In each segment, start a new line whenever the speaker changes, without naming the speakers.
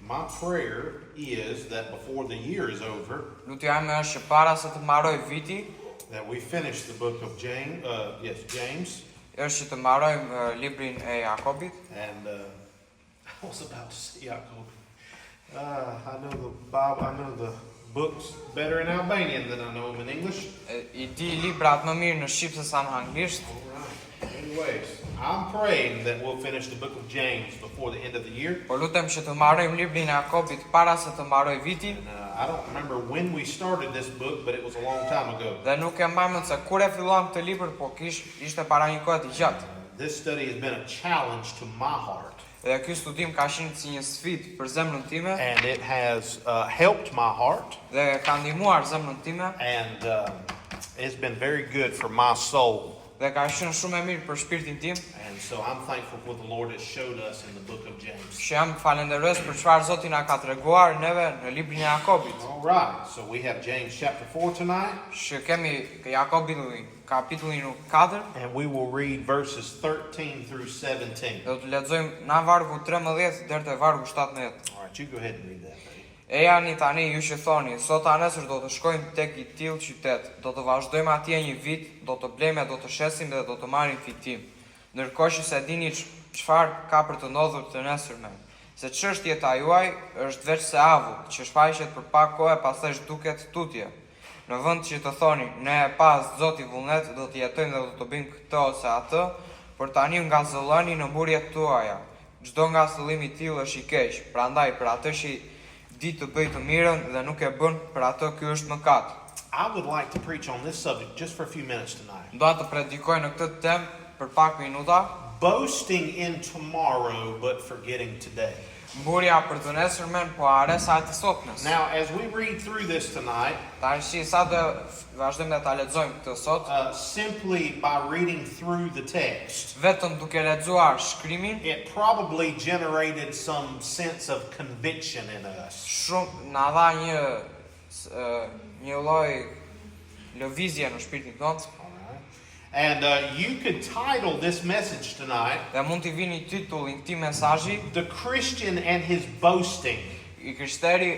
My prayer is that before the year is over,
Lutja ime është që para se të mbaroj viti,
that we finish the book of James, James.
është që të mbarojmë librin e Jakobit.
And I was about to say Jacob. I know the Bible, I know the books better in Albanian than I know them in English.
I di librat më mirë në shqip se sa në anglisht.
All right. Anyways, I'm praying that we'll finish the book of James before the end of the year.
Po lutem që të mbarojmë librin e Jakobit para se të mbaroj viti.
And, I don't remember when we started this book, but it was a long time ago.
Dhe nuk e mbaj mend se kur e filluam këtë libër, po ishte para një kohe të gjatë.
This study has been a challenge to my heart.
Dhe ky studim ka qenë si një sfidë për zemrën time.
And it has helped my heart.
Dhe ka ndihmuar zemrën time.
And it's been very good for my soul.
Dhe ka qenë shumë e mirë për shpirtin tim.
And so I'm thankful for what the Lord has showed us in the book of James.
Që jam falenderoj për çfarë Zoti na ka treguar neve në librin e Jakobit.
All right, so we have James chapter 4 tonight.
Që kemi Jakobin kapitullin 4.
And we will read verses 13 through 17.
Do të lexojmë nga vargu 13 deri te vargu 17.
All right, you go ahead and read that, buddy.
E jani tani ju që thoni, sot a nesër do të shkojmë tek i tillë qytet, do të vazhdojmë atje një vit, do të blejmë, do të shesim dhe do të marrim fitim. Ndërkohë që se dini çfarë ka për të ndodhur të nesërmen. Se çështjeta juaj është veç se avu, që shfaqet për pak kohë pastaj zhduket tutje. Në vend që të thoni, ne pas Zoti vullnet do të jetojmë dhe do të bëjmë këtë ose atë, por tani nga zëlloni në mburjet tuaja. Çdo ngacëllim i tillë është i keq, prandaj për atë që di të bëj të mirën dhe nuk e bën, për atë ky është mëkat.
I would like to preach on this subject just for a few minutes tonight.
Do të predikoj në këtë temë për pak minuta.
Boasting in tomorrow but forgetting today.
Mburja për të nesërmen, po haresa e të sotmes.
Now, as we read through this tonight,
Tashi sa do vazhdojmë dhe ta lexojmë këtë sot,
simply by reading through the text,
vetëm duke lexuar shkrimin,
it probably generated some sense of conviction in us.
shumë na dha një lloj lëvizje në shpirtin tonë.
And you could title this message tonight,
Dhe mund t'i vini titullin këtij mesazhi,
The Christian and His Boasting.
I kristeri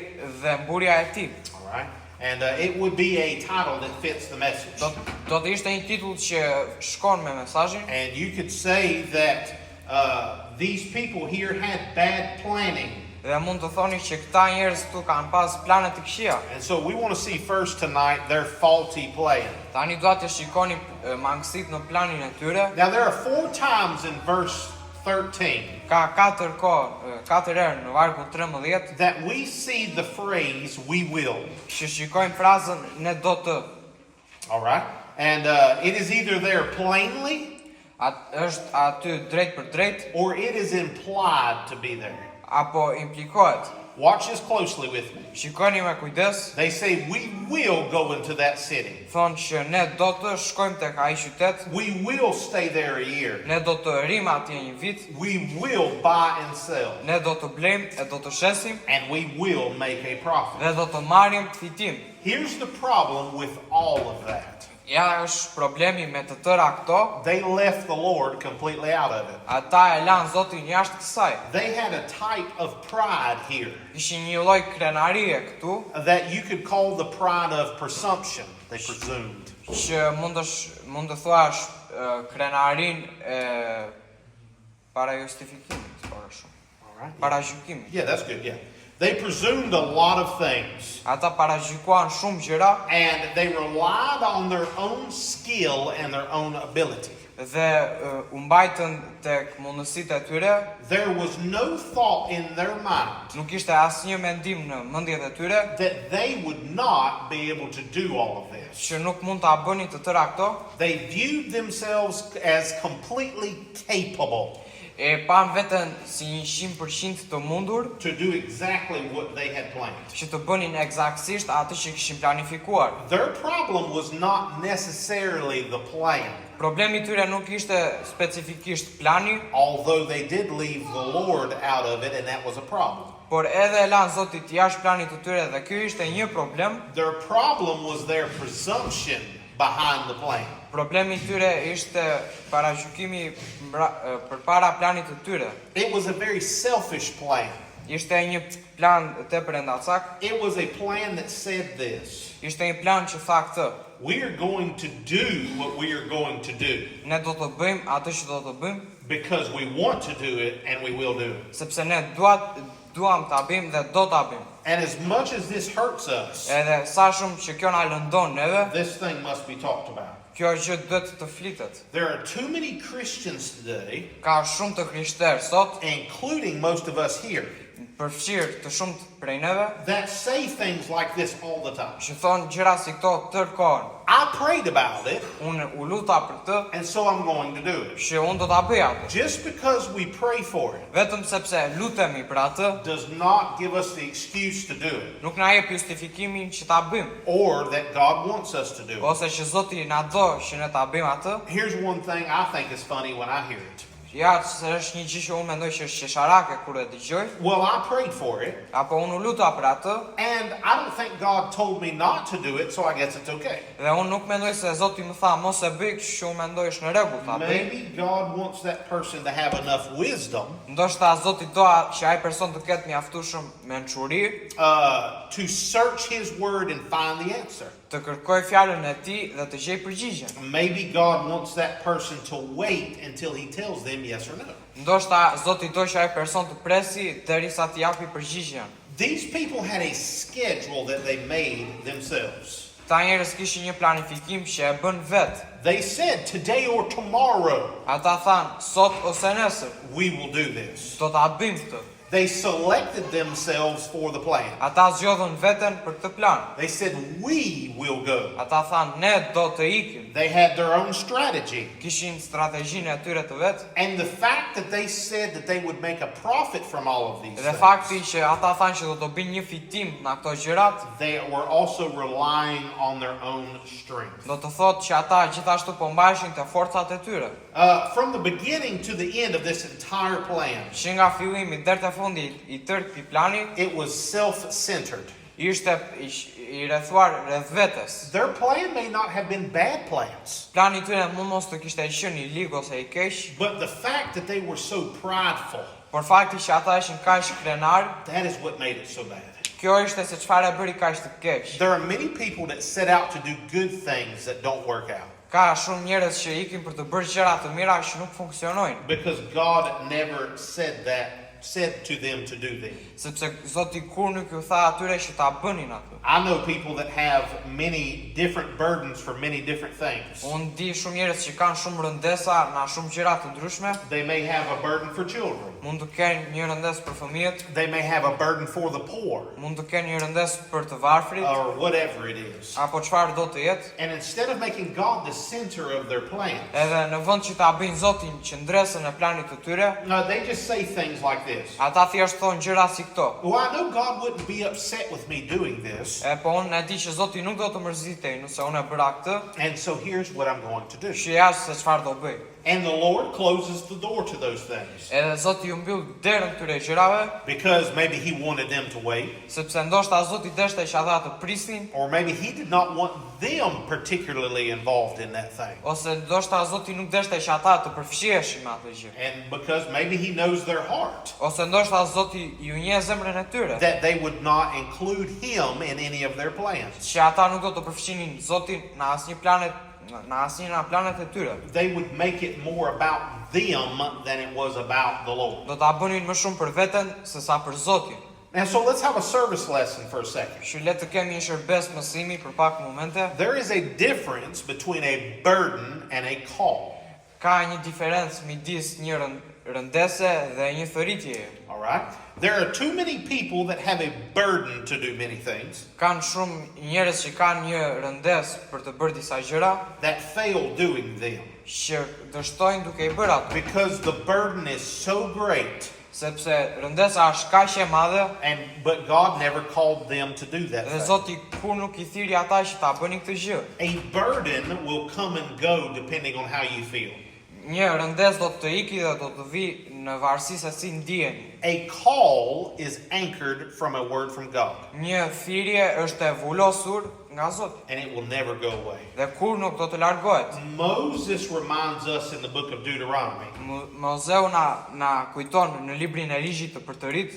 dhe mburja e tij.
All right? And it would be a title that fits the message.
Do të ishte një titull që shkon me mesazhin.
And you could say that these people here had bad planning.
Dhe mund të thoni që këta njerëz këtu kanë pas plane të këqija.
And so we want to see first tonight their faulty plan.
Tani do të shikoni mangësitë në planin e tyre.
Now there are 4 times in verse 13
Ka 4 herë në vargun 13
that we see the phrase we will.
që shikojmë frazën ne do të.
All right? And it is either there plainly
Është aty drejt për drejt
or it is implied to be there.
apo implikohet.
Watch this closely with me.
Shikoni me kujdes.
They say we will go into that city.
Thonë që ne do të shkojmë tek ai qytet,
We will stay there a year.
ne do të rrim atje një vit,
We will buy and sell.
ne do të blejmë e do të shesim
And we will make a profit.
dhe do të marrim fitim.
Here's the problem with all of that.
Ja është problemi me të tëra këto,
They left the Lord completely out of it.
ata e lanë Zotin jashtë kësaj.
They had a type of pride here
Ishin një lloj krenarie këtu,
that you could call the pride of presumption. They presumed.
që mund të thuash krenarin e para justifikimit, para shumë.
All right.
Para gjykimit.
Yeah, that's good. Yeah. They presumed a lot of things.
Ata para gjykuan shumë gjëra
And they relied on their own skill and their own ability.
dhe u mbajtën tek mundësitë e tyre.
There was no thought in their mind
Nuk ishte asnjë mendim në mendjet e tyre
that they would not be able to do all of this.
që nuk mund ta bënin të tëra këto.
They viewed themselves as completely capable
E pan veten si 100% të mundur
to do exactly what they had planned.
që të bënin eksaktësisht atë që kishin planifikuar.
Their problem was not necessarily the plan,
Problemi i tyre nuk ishte specifikisht plani,
although they did leave the Lord out of it, and that was a problem.
por edhe e lanë Zotit jashtë planit të tyre dhe ky ishte një problem.
Their problem was their presumption behind the plan.
Problemi i tyre ishte paragjykimi përpara planit të tyre.
It was a very selfish plan.
Ishte një plan tepër ndacak,
It was a plan that said this.
ishte një plan që tha këtë.
We are going to do what we are going to do
Ne do të bëjmë atë që do të bëjmë,
because we want to do it and we will do it.
sepse ne duam ta bëjmë dhe do ta bëjmë.
And as much as this hurts us,
Edhe sa shumë që kjo na lëndon neve,
this thing must be talked about.
kjo gjë duhet të flitet.
There are too many Christians today,
Ka shumë të krishterë sot,
including most of us here,
përfshirë të shumë prej neve,
that say things like this all the time.
që thonë gjëra si këto tërë kohën.
I prayed about it,
Unë u luta për këtë,
and so I'm going to do it.
që unë do ta bëj atë.
Just because we pray for it
Vetëm sepse lutemi për atë,
does not give us the excuse to do it,
nuk na jep justifikimin që ta bëjmë,
or that God wants us to do it.
ose që Zoti na do që ne ta bëjmë atë.
Here's one thing I think is funny when I hear it.
Ja, se është një gjë që unë mendoj që është qesharake kur e dëgjoj,
Well, I prayed for it,
apo unë u luta për atë,
and I don't think God told me not to do it, so I guess it's okay.
dhe unë nuk mendoj se Zoti më tha mos e bëj, kështu që unë mendoj është në rregull ta bëj.
Maybe God wants that person to have enough wisdom
Ndoshta Zoti do që ai person të ketë mjaftueshëm mençuri
to search His Word and find the answer.
të kërkoj fjalën e tij dhe të gjej përgjigjen.
Maybe God wants that person to wait until He tells them yes or no.
Ndoshta Zoti do që ai person të presi derisa të japi përgjigjen.
These people had a schedule that they made themselves.
Ta njerëz kishin një planifikim që e bën vet.
They said, today or tomorrow,
Ata thanë sot ose nesër
we will do this.
do ta bëjmë këtë.
They selected themselves for the plan.
Ata zgjodhën veten për këtë plan.
They said, we will go.
Ata thanë ne do të ikim.
They had their own strategy.
Kishin strategjinë e tyre të vet.
And the fact that they said that they would make a profit from all of these
Dhe fakti
things,
që ata thanë që do të bëjnë një fitim në ato gjërat,
they were also relying on their own strength.
do të thotë që ata gjithashtu po mbajshin të forcat e tyre.
From the beginning to the end of this entire plan,
Që nga fillimi deri te fundi i tërë këtij plani,
it was self-centered.
ishte i rrethuar rreth vetes.
Their plan may not have been bad plans,
Plani i tyre mos të kishte qenë i ligë ose i keq,
but the fact that they were so prideful,
por fakti që ata ishin kaq krenar,
that is what made it so bad.
kjo ishte se çfarë e bëri kaq të keq.
There are many people that set out to do good things that don't work out
Ka shumë njerëz që ikin për të bërë gjëra të mira që nuk funksionojnë,
because God never said to them to do them.
sepse Zoti kur nuk ju tha atyre që ta bënin atë.
I know people that have many different burdens for many different things.
Unë di shumë njerëz që kanë shumë rëndesa në shumë gjëra të ndryshme.
They may have a burden for children.
Mund të kenë një rëndes për fëmijët,
They may have a burden for the poor
mund të kenë një rëndes për të varfrit,
or whatever it is.
apo çfarë do të jetë.
And instead of making God the center of their plan,
Edhe në vend që ta bëjnë Zotin qendresën e planit të tyre,
they just say things like this.
ata thjesht thonë gjëra si këto.
Well, I know God wouldn't be upset with me doing this,
Po unë e di që Zoti nuk do të mërzitej nëse unë e bëra këtë,
and so here's what I'm going to do.
që jashtë se çfarë do bëj.
And the Lord closes the door to those things
Edhe Zoti ju mbyll derën këtyre gjërave,
because maybe He wanted them to wait,
sepse ndoshta Zoti deshte që ata të prisnin,
or maybe He did not want them particularly involved in that thing.
ose ndoshta Zoti nuk deshte që ata të përfshiheshin me atë gjë.
And because maybe He knows their heart,
Ose ndoshta Zoti ju njeh zemrën e tyre,
that they would not include Him in any of their plans.
që ata nuk do të përfshinin Zotin në asnjë nga planet e tyre.
They would make it more about them than it was about the Lord.
Do ta bënin më shumë për veten se sa për Zotin.
And so let's have a service lesson for a second.
Që le të kemi një shërbes mësimi për pak momente.
There is a difference between a burden and a call.
Ka një diferencë midis një rëndese dhe një thëritjeje.
All right? There are too many people that have a burden to do many things
Kanë shumë njerëz që kanë një rëndes për të bërë disa gjëra
that fail doing them
që dështojnë duke i bërë ato,
because the burden is so great,
sepse rëndesa është kaq e madhe
but God never called them to do that
dhe
thing.
Zoti kur nuk i thiri ata që ta bënin këtë gjë.
A burden will come and go depending on how you feel.
Një rëndes do të iki dhe do të vi në varësi se si ndiheni.
A call is anchored from a word from God.
Një thirrje është e vulosur nga Zoti
and it will never go away.
dhe kur nuk do të largohet.
Moses reminds us in the book of Deuteronomy
Mozeu na kujton në librin e ligjit të përtërit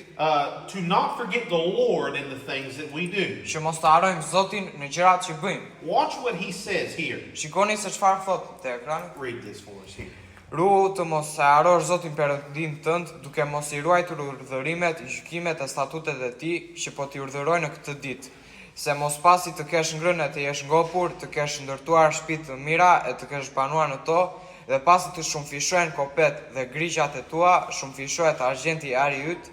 to not forget the Lord in the things that we do.
që mos të harojmë Zotin në gjërat që bëjmë.
Watch what he says here.
Shikoni se çfarë thot te ekrani.
Read this for us here.
Ruhu të mos e harosh Zotin Perëndin tënd, duke mos i ruajtur urdhërimet, gjykimet e statutet e tij që po t'i urdhëroj në këtë ditë. Se mos pasi të kesh ngrënë e të jesh ngopur, të kesh ndërtuar shtëpi të mira e të kesh banuar në to, dhe pasi të shumëfishohen kopet dhe grigjat e tua, shumëfishohet argjenti i ari yt,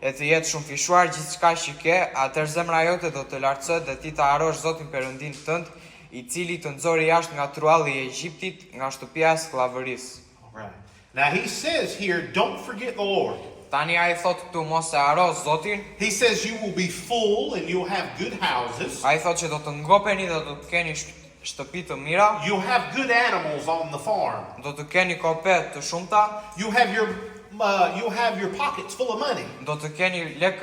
e të jetë shumëfishuar gjithçka që ke, atëherë zemra jote do të lartësohet dhe ti të harosh Zotin Perëndin tënd, i cili të nxori jashtë nga trualli i Egjiptit, nga shtëpia e skllavërisë.
All right. Now he says here, don't forget the Lord.
Tani ai thot këtu mos e haro Zotin.
He says you will be full and you'll have good houses.
Ai thot që do të ngopeni dhe do të keni shtëpi të mira,
You'll have good animals on the farm.
do të keni kopet të shumta,
You'll have your pockets full of money.
do të keni lek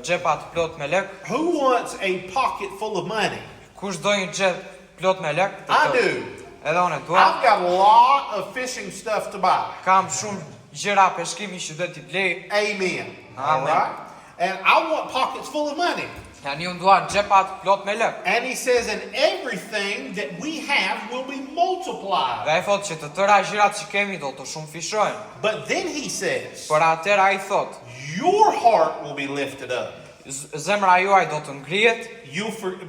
xhepat plot me lek.
Who wants a pocket full of money?
Kush do një xhep plot me lek?
I do.
Edhe unë dua.
I've got a lot of fishing stuff to buy.
Kam shumë gjëra peshkimi që do t'i blej.
Amen. All
Amen.
right. And I want pockets full of money.
Tani unë dua xhepat plot me lek.
And he says, and everything that we have will be multiplied.
Dhe ai thot që të tëra gjërat që kemi do të shumëfishohen.
But then he says,
Por atëherë ai thot,
your heart will be lifted up.
zemra juaj do të ngrihet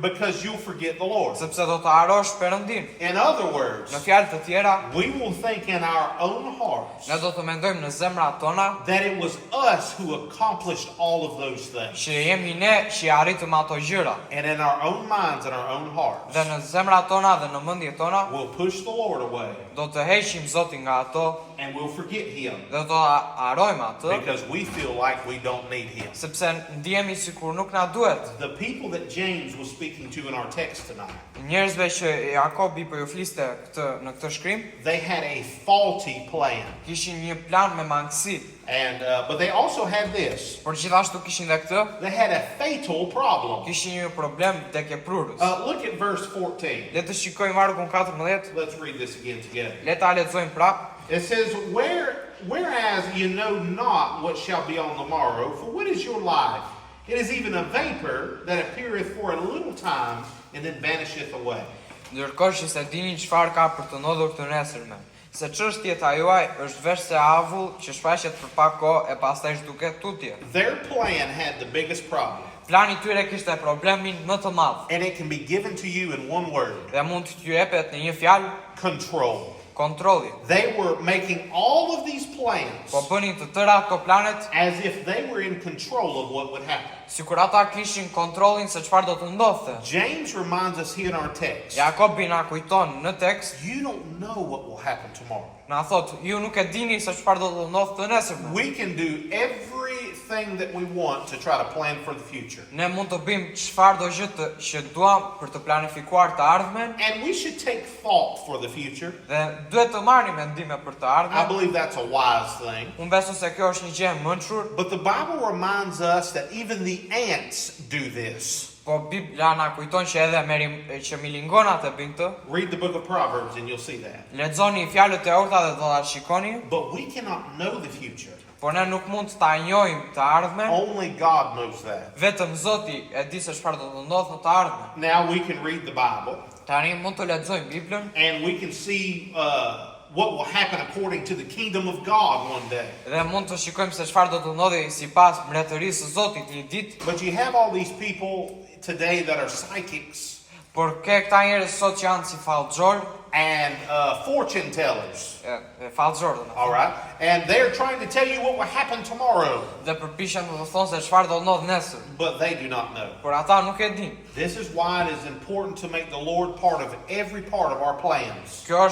Because you'll forget the Lord.
sepse do të harosh Perëndin.
In other words,
Në fjalë të tjera,
we will think in our own hearts
ne do të mendojmë në zemrat tona
that it was us who accomplished all of those things.
që jemi ne që arritëm ato gjëra.
And in our own minds and our own hearts,
Dhe në zemrat tona dhe në mendjet tona
we'll push the Lord away
do të heqim Zotin nga ato
and we'll forget Him
dhe do të harojmë atë,
because we feel like we don't need Him.
sepse ndihemi sikur nuk na duhet.
The people that James was speaking to in our text tonight,
Njerëzve që Jakobi po ju fliste në këtë shkrim,
they had a faulty plan.
kishin një plan me mangësi,
And but they also had this.
por gjithashtu kishin dhe këtë,
They had a fatal problem.
kishin një problem dekjeprurës.
Look at verse 14.
Le të shikojmë vargun 14.
Let's read this again together.
Le ta lexojmë prap.
It says, whereas you know not what shall be on the morrow, for what is your life? It is even a vapor that appeareth for a little time and then vanisheth away.
Ndërkohë që se dini çfarë ka për të ndodhur të nesërmen. Se çështjeta juaj është vesh se avull që shfaqet për pak kohë e pastaj zhduket tutje.
Their plan had the biggest problem.
Plani tyre kishte problemin më të madh
And it can be given to you in one word.
dhe mund t'ju jepet në një fjalë,
Control.
kontrolli.
They were making all of these plans
Po bënin të tëra ato planet
as if they were in control of what would happen.
sikur ata kishin kontrollin se çfarë do të ndodhte.
James reminds us here in our text,
Jakobi na kujton në tekst,
you don't know what will happen tomorrow.
na thot, ju nuk e dini se çfarë do të ndodhte të nesërmen.
We can do everything that we want to try to plan for the future.
Ne mund të bëjmë çfarë do gjë që duam për të planifikuar të ardhmen
And we should take thought for the future.
dhe duhet të marrim mendime për të
I
ardhmen.
believe that's a wise thing.
Unë besoj se kjo është një gjë e mençur,
But the Bible reminds us that even the ants do this.
po Bibla na kujton që edhe që milingonat e bëjnë këtë.
Read the book of Proverbs and you'll see that.
Lexoni fjalët e urta dhe do ta shikoni,
But we cannot know the future.
por ne nuk mund ta njohim të ardhmen.
Only God knows that.
Vetëm Zoti e di se çfarë do të ndodhë në të ardhmen.
Now we can read the Bible
Tani mund të lexojmë Biblën
and we can see what will happen according to the kingdom of God one day.
dhe mund të shikojmë se çfarë do të ndodhë sipas mbretërisë së Zotit një ditë.
But you have all these people today that are psychics
Por ke këta njerëz sot që janë si fallxhor,
and fortune tellers.
fallxhor
All right, and they're trying to tell you what will happen tomorrow,
dhe përpiqen të thonë se çfarë do ndodh nesër,
but they do not know.
por ata nuk e dinë.
This is why it is important to make the Lord part of every part of our plans.
Kjo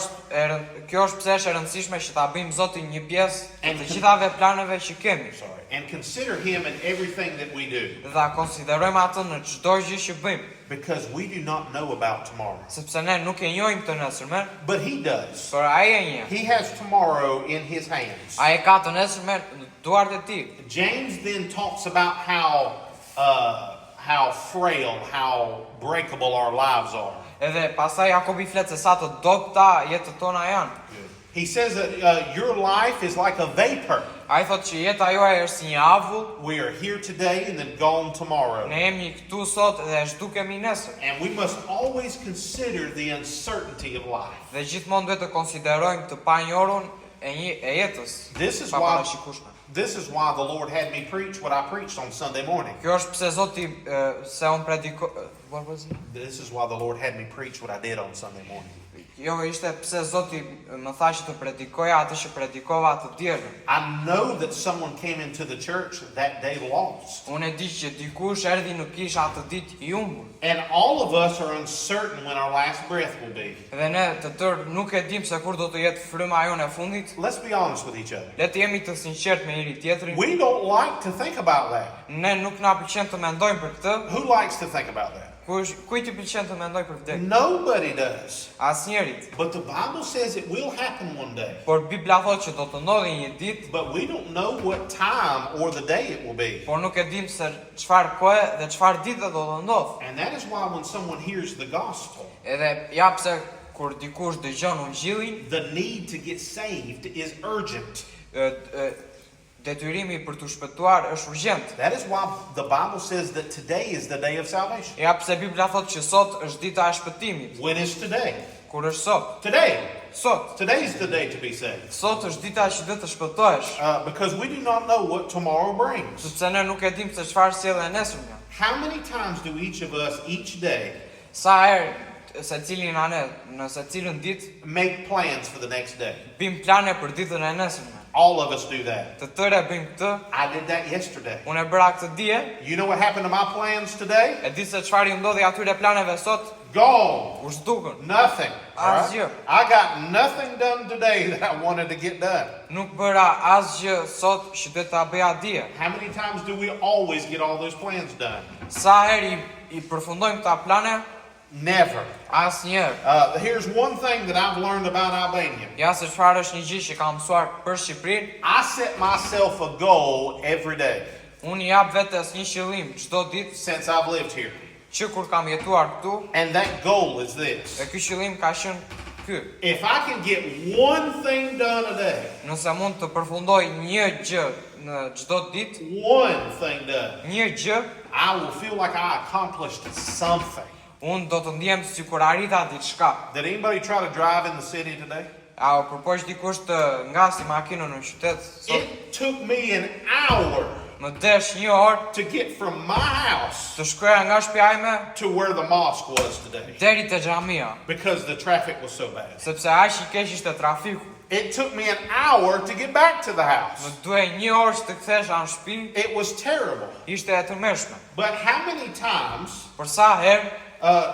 është pse është e rëndësishme që ta bëjmë Zotin një pjesë të të gjithave planeve që kemi.
And consider Him in everything that we do,
Dhe ta konsiderojmë atë në çdo gjë që bëjmë,
because we do not know about tomorrow,
sepse ne nuk e njohim të nesërmen,
but He does.
por ai e njeh.
He has tomorrow in His hands.
Ai ka të nesërmen në duart e tij.
James then talks about how frail, how breakable our lives are.
Edhe pastaj Jakobi flet se sa të dobta jetët tona janë.
He says that your life is like a vapor.
Ai thotë që jeta juaj është si një avull,
We are here today and then gone tomorrow.
ne jemi këtu sot dhe zhdukemi nesër.
And we must always consider the uncertainty of life.
Dhe gjithmonë duhet të konsiderojmë të panjohurën e jetës.
This is
pa
why
parashikueshme.
This is why the Lord had me preach what I preached on Sunday morning.
Kjo është pse Zoti se un what was it?
This is why the Lord had me preach what I did on Sunday morning.
Jo, ishte pse Zoti më tha që të predikoja atë që predikova të dielën.
I know that someone came into the church that day lost.
Unë e di që dikush erdhi në kishë atë ditë i humbur.
And all of us are uncertain when our last breath will be.
Dhe ne të tërë nuk e dim se kur do të jetë fryma jonë e fundit.
Let's be honest with each other.
Le të jemi të sinqert me njëri tjetrin.
We don't like to think about that.
Ne nuk na pëlqen të mendojmë për këtë.
Who likes to think about that?
Kujt i pëlqen të mendoj për vdekjen?
Nobody does.
Asnjërit.
But the Bible says it will happen one day.
Por Bibla thotë që do të ndodhi një ditë,
But we don't know what time or the day it will be.
por nuk e dim se çfarë kohe dhe çfarë dite do të ndodhë.
And that is why when someone hears the gospel,
Edhe ja pse kur dikush dëgjon ungjillin,
the need to get saved is urgent.
detyrimi për të shpëtuar është urgjent.
That is why the Bible says that today is the day of salvation.
Ja pse Bibla thotë që sot është dita e shpëtimit.
When is today?
Kur është sot?
Today.
Sot.
Today is the day to be saved.
Sot është dita që do të shpëtohesh.
Because we do not know what tomorrow brings.
Sepse ne nuk e dim se çfarë sjell e nesërmja.
How many times do each of us each day
Sa herë secili nga ne në secilën ditë
make plans for the next day?
bim plane për ditën e nesërme.
All of us do that.
Të tërë bëjmë këtë.
I did that yesterday.
Unë e bëra këtë dje.
You know what happened to my plans today?
E di se çfarë i ndodhi atyre planeve sot?
Gone.
U zhdukën.
Nothing. All
Asgjë.
I got nothing done today that I wanted to get done.
Nuk bëra asgjë sot që do ta bëja dje.
How many times do we always get all those plans done?
Sa herë i përfundojmë këta plane?
Never.
Asnjëherë.
Here's one thing that I've learned about Albania.
Ja se çfarë është një gjë që kam mësuar për Shqipërinë,
I set myself a goal every day
unë i jap vetes një qëllim çdo ditë
since I've lived here.
që kur kam jetuar këtu,
And that goal is this.
dhe ky qëllim ka qenë ky.
If I can get one thing done a day,
Nëse mund të përfundoj një gjë në çdo ditë,
one thing done,
një gjë,
I will feel like I accomplished something.
unë do të ndjem sikur arrita diçka.
Did anybody try to drive in the city today?
A u përpoq dikush të ngasi makinën në qytet sot?
It took me an hour
Më desh një orë
to get from my house
të shkoja nga shtëpia ime
to where the mosque was today
deri te xhamia,
because the traffic was so bad.
sepse aq i keq ishte trafiku.
It took me an hour to get back to the
Më
house.
duhej një orë që të kthesha në shtëpi,
It was terrible.
ishte e tërmeshme.
But how many times
Por sa herë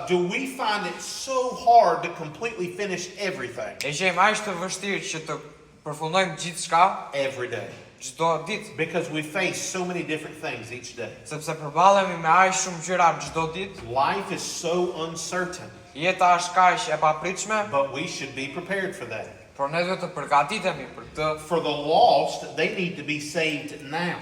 do we find it so hard to completely finish everything
e gjejmë aq të vështirë që të përfundojmë gjithçka
every day?
çdo ditë,
Because we face so many different things each day.
sepse përballemi me aq shumë gjëra çdo ditë.
Life is so uncertain,
Jeta është kaq e papritshme,
but we should be prepared for that.
por ne duhet të përgatitemi për këtë.
For the lost, they need to be saved now.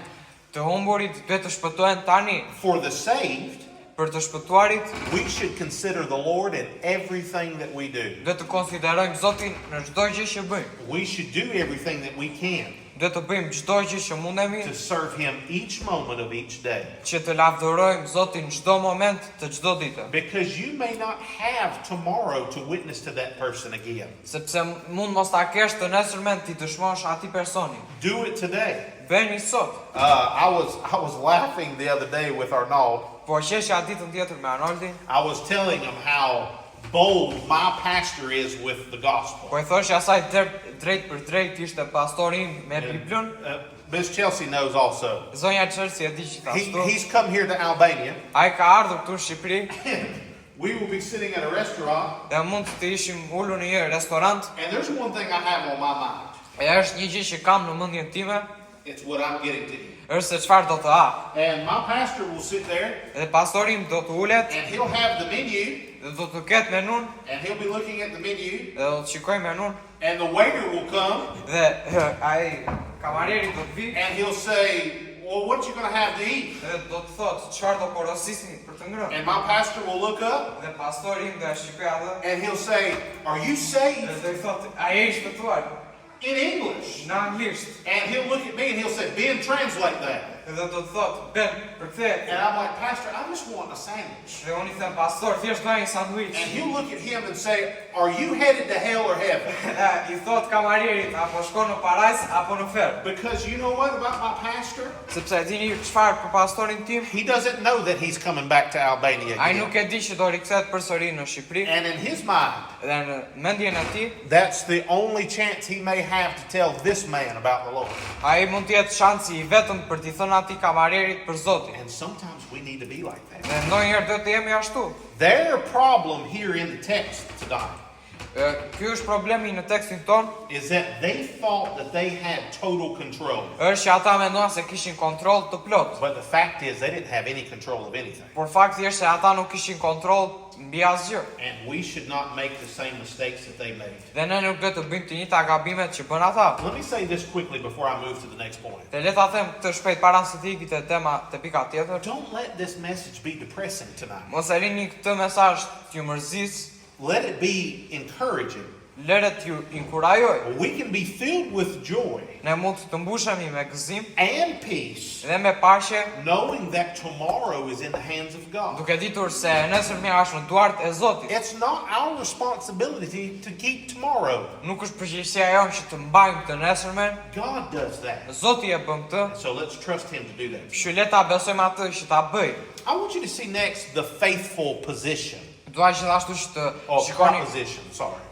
Të humburit duhet të shpëtohen tani.
For the saved,
Për të shpëtuarit
we should consider the Lord in everything that we do.
duhet të konsiderojmë Zotin në çdo gjë që bëjmë.
We should do everything that we can
Duhet të bëjmë çdo gjë që mundemi
to serve Him each moment of each day.
që të lavdërojmë Zotin çdo moment të çdo dite.
Because you may not have tomorrow to witness to that person again.
Sepse mund mos ta kesh të nesërmen ti dëshmosh atij personi.
Do it today.
Bëni sot.
I was laughing the other day with Arnold.
Po qeshja ditën tjetër me Arnoldin,
I was telling him how bold my pastor is with the gospel.
po I thoshja asaj drejt për drejt ishte pastori im me Biblën.
Miss Chelsea knows also.
Zonja Chelsea e di gjithashtu.
He's come here to Albania.
Ai ka ardhur këtu në Shqipëri
We will be sitting at a restaurant,
dhe mund të ishim ulur në një restorant.
and there's one thing I have on my mind.
E është një gjë që kam në mendjen time,
It's what I'm getting to eat.
është se çfarë do të ha.
And my pastor will sit there,
Dhe pastori im do të ulet
and he'll have the menu,
dhe do të ketë menun
and he'll be looking at the menu,
dhe do të shikoj menun
and the waiter will come,
dhe ai kamarieri do të vi
and he'll say, well, what you going to have to eat?
Dhe do të thotë, çfarë do porosisin për të ngrënë?
And my pastor will look up
Dhe pastori im do e shikoj atë
and he'll say, are you saved?
dhe do i thotë, a je i shpëtuar?
In English.
Në anglisht.
And he'll look at me and he'll say, Ben, translate that.
Dhe do të thotë, Ben, përkthehet.
And I'm like, Pastor, I just want a sandwich.
Dhe unë i them, pastor, thjesht do një sanduiç.
And he'll look at him and say, are you headed to hell or heaven?
I thot kamarierit, apo shkon në parajs apo në fer.
Because you know what about my pastor?
Sepse e dini çfarë për pastorin tim?
He doesn't know that he's coming back to Albania
Ai
again.
nuk e di që do rikthehet përsëri në Shqipëri.
And in his mind,
Dhe në mendjen e tij,
that's the only chance he may have to tell this man about the Lord.
ai mund të jetë shansi i vetëm për t'i thënë atij kamarierit për Zotin.
And sometimes we need to be like that.
Dhe ndonjëherë do të jemi ashtu.
Their problem here in the text tonight
Ky është problemi në tekstin ton,
is that they thought that they had total control.
është që ata menduan se kishin kontroll të plot.
But the fact is they didn't have any control of anything.
Por fakti është se ata nuk kishin kontroll mbi asgjë.
And we should not make the same mistakes that they made.
Dhe ne nuk do të bëjmë të njëjta gabimet që bën ata.
Let me say this quickly before I move to the next point.
Dhe le ta them këtë shpejt para se të ikit te tema te pika tjetër.
Don't let this message be depressing tonight.
Mos e lini këtë mesazh t'ju mërzis,
Let it be encouraging.
lëre t'ju inkurajoj.
We can be filled with joy
Ne mund të mbushemi me gëzim
and peace,
dhe me paqe,
knowing that tomorrow is in the hands of God.
duke ditur se nesërmja është në duart e Zotit.
It's not our responsibility to keep tomorrow.
Nuk është përgjegjësia jonë që të mbajmë të nesërmen.
God does that.
Zoti e bën këtë.
So let's trust Him to do that.
Kështu le ta besojmë atë që ta bëj.
I want you to see next the faithful position.
Dua gjithashtu që të
Or
shikoni
proposition, sorry.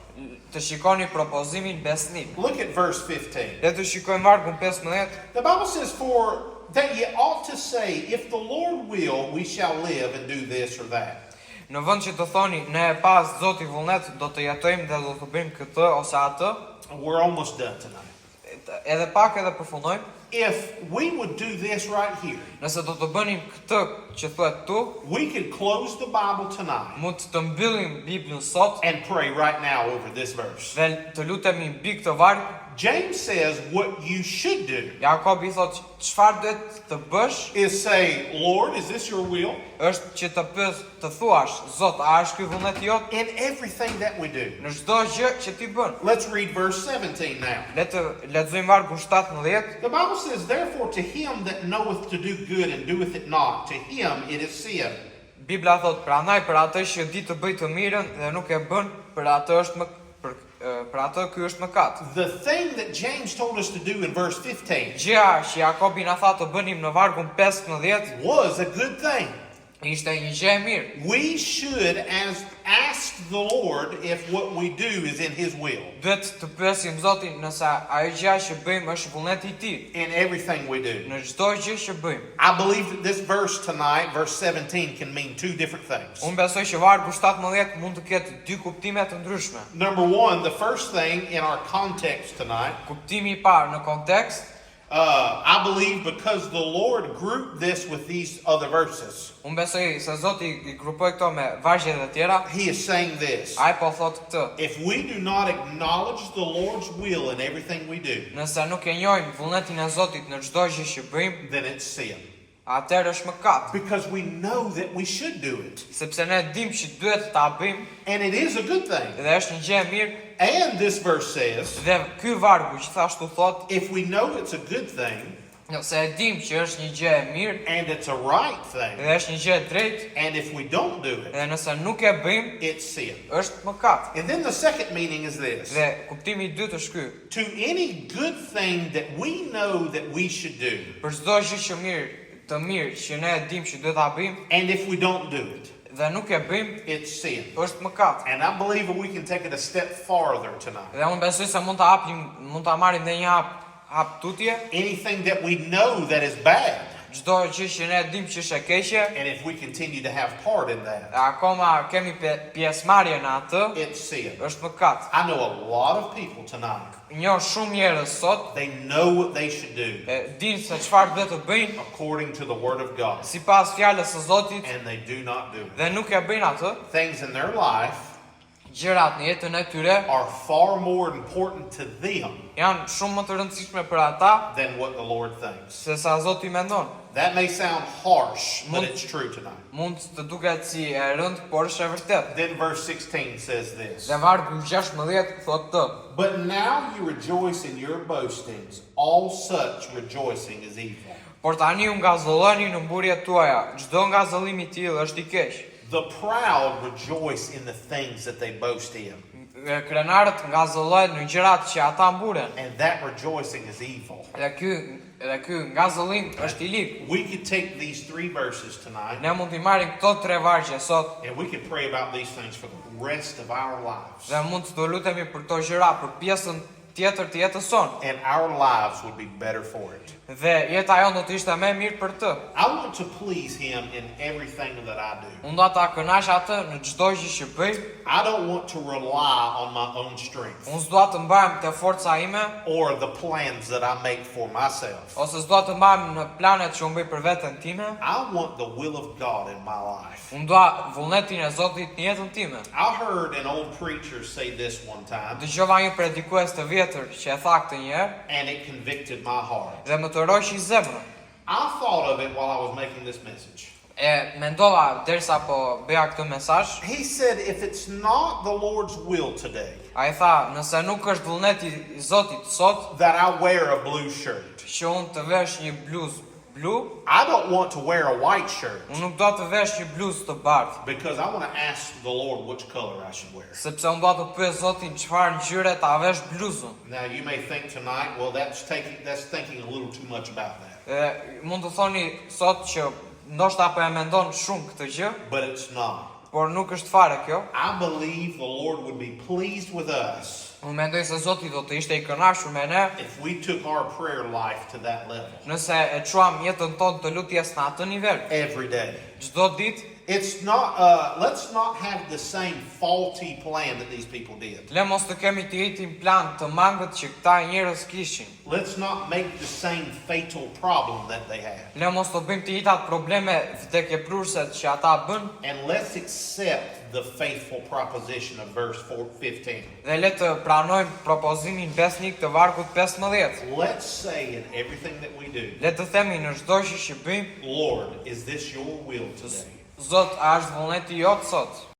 propozimin besnik.
Look at verse 15.
Le të shikojmë vargun 15.
The Bible says, for that ye ought to say, if the Lord will, we shall live and do this or that.
Në vend që të thoni, ne e pas Zoti vullnet do të jetojmë dhe do të bëjmë këtë ose atë,
We're almost done tonight.
edhe pak edhe përfundojmë.
If we would do this right here,
Nëse do të bënim këtë që thuhet tu,
we could close the Bible tonight
mund të mbyllim Biblën sot
and pray right now over this verse.
dhe të lutemi mbi këtë varg.
James says what you should do
Jakobi thotë çfarë duhet të bësh
is say, Lord, is this your will?
është që të pyes, të thuash, Zot, a është ky vullneti jot
In everything that we do.
në çdo gjë që ti bën?
Let's read verse 17 now.
Le të lexojmë vargun 17.
The Bible says, therefore to him that knoweth to do good and doeth it not, to him it is sin.
Bibla thot, prandaj për atë që di të bëj të mirën dhe nuk e bën, për atë është për atë ky është mëkat.
The thing that James told us to do in verse 15
Gjëja që Jakobi na tha të bënim në vargun 15
was a good thing.
ishte një gjë e mirë.
We should ask the Lord if what we do is in His will.
Duhet të pyesim Zotin nëse ajo gjë që bëjmë është vullneti i Tij
In everything we do.
në çdo gjë që bëjmë.
I believe that this verse tonight, verse 17, can mean two different things.
Unë besoj që vargu 17 mund të ketë dy kuptime të ndryshme.
Number one, the first thing in our context tonight,
Kuptimi i parë në kontekst,
I believe because the Lord grouped this with these other verses,
unë besoj se Zoti i grupoi këto me vargjet e tjera.
He is saying this.
Ai po thotë këtë.
If we do not acknowledge the Lord's will in everything we do,
Nëse nuk e njohim vullnetin e Zotit në çdo gjë që bëjmë,
then it's sin.
atëherë është mëkat.
Because we know that we should do it.
Sepse ne dimë që duhet ta bëjmë
And it is a good thing.
dhe është një gjë e mirë.
And this verse says,
Dhe ky vargu gjithashtu thotë,
if we know it's a good thing,
nëse e dimë që është një gjë e mirë
and it's a right thing,
dhe është një gjë e drejtë,
and if we don't do it,
dhe nëse nuk e bëjmë,
it's sin.
është mëkat.
And then the second meaning is this.
Dhe kuptimi i dytë është ky.
To any good thing that we know that we should do,
Për çdo gjë të mirë që ne e dimë që duhet ta bëjmë
and if we don't do it,
dhe nuk e bëjmë,
it's sin.
është mëkat.
And I believe that we can take it a step farther tonight.
Dhe unë besoj se mund ta marrim edhe një hap tutje.
Anything that we know that is bad,
Çdo gjë që ne e dimë që është e keqe,
and if we continue to have part in that,
akoma kemi pjesëmarrje në atë,
it's sin.
është mëkat.
I know a lot of people tonight,
Njoh shumë njerëz sot
they know what they should do
e dinë se çfarë duhet të bëjnë
according to the Word of God,
sipas fjalës së Zotit
and they do not do it.
dhe nuk e bëjnë atë.
Things in their life
gjërat në jetën e tyre
are far more important to them
janë shumë më të rëndësishme për ata
than what the Lord thinks.
se sa Zoti mendon.
That may sound harsh, but
Mund-
it's true tonight.
Mund të duket si e rënd, por është e vërtet.
Then verse 16 says this.
Dhe vargu 16 thotë të.
But now you rejoice in your boastings. All such rejoicing is evil.
Por tani u ngazëlloni në mburjet tuaja. Çdo ngazëllim i tillë është i keq.
The proud rejoice in the things that they boast in.
Krenarët ngazëllojnë në gjërat që ata mburen.
And that rejoicing is evil.
Dhe ky ngazëllim është i ligë.
We could take these 3 verses tonight
Ne mund t'i marrim këto 3 vargje sot
and we could pray about these things for the rest of our lives.
dhe mund të lutemi për këto gjëra për pjesën tjetër të jetës sonë.
And our lives would be better for it.
Dhe jeta jonë do të ishte më mirë për të.
I want to please Him in everything that I do.
Unë do ta kënaq atë në çdo gjë që bëj.
I don't want to rely on my own strength
Unë s'dua të mbahem te forca ime
or the plans that I make for myself.
ose s'dua të mbahem në planet që unë bëj për veten time.
I want the will of God in my life.
Unë dua vullnetin e Zotit në jetën time.
I heard an old preacher say this one time,
Dëgjova një predikues të vjetër që e tha këtë një herë
and it convicted my heart.
dhe më të roqi zemrën.
I thought of it while I was making this message.
E mendova derisa po bëja këtë mesazh.
He said, if it's not the Lord's will today
Ai tha, nëse nuk është vullneti i Zotit sot
that I wear a blue shirt,
që unë të vesh një bluzë blu,
I don't want to wear a white shirt
unë nuk do të vesh një bluzë të bardhë,
because I want to ask the Lord which color I should wear.
sepse unë do të pyes Zotin çfarë ngjyre ta vesh bluzën.
Now you may think tonight, well, that's thinking a little too much about that,
E mund të thoni sot që ndoshta po e mendon shumë këtë gjë,
but it's not.
por nuk është fare kjo.
I believe the Lord would be pleased with us
Unë mendoj se Zoti do të ishte i kënaqur me ne
if we took our prayer life to that level
nëse e çuam jetën tonë të lutjes në atë nivel.
every day.
Çdo ditë
It's not. Let's not have the same faulty plan that these people did.
le mos të kemi të njëjtin plan të mangët që këta njerëz kishin.
Let's not make the same fatal problem that they had.
Le mos të bëjmë të njëjtat probleme vdekjeprurse që ata bën
And let's accept the faithful proposition of verse 15.
dhe le të pranojmë propozimin besnik të vargut 15.
Let's say in everything that we do,
Le të themi në çdo gjë që bëjmë,
Lord, is this your will today?
Zot, a është vullneti jot sot?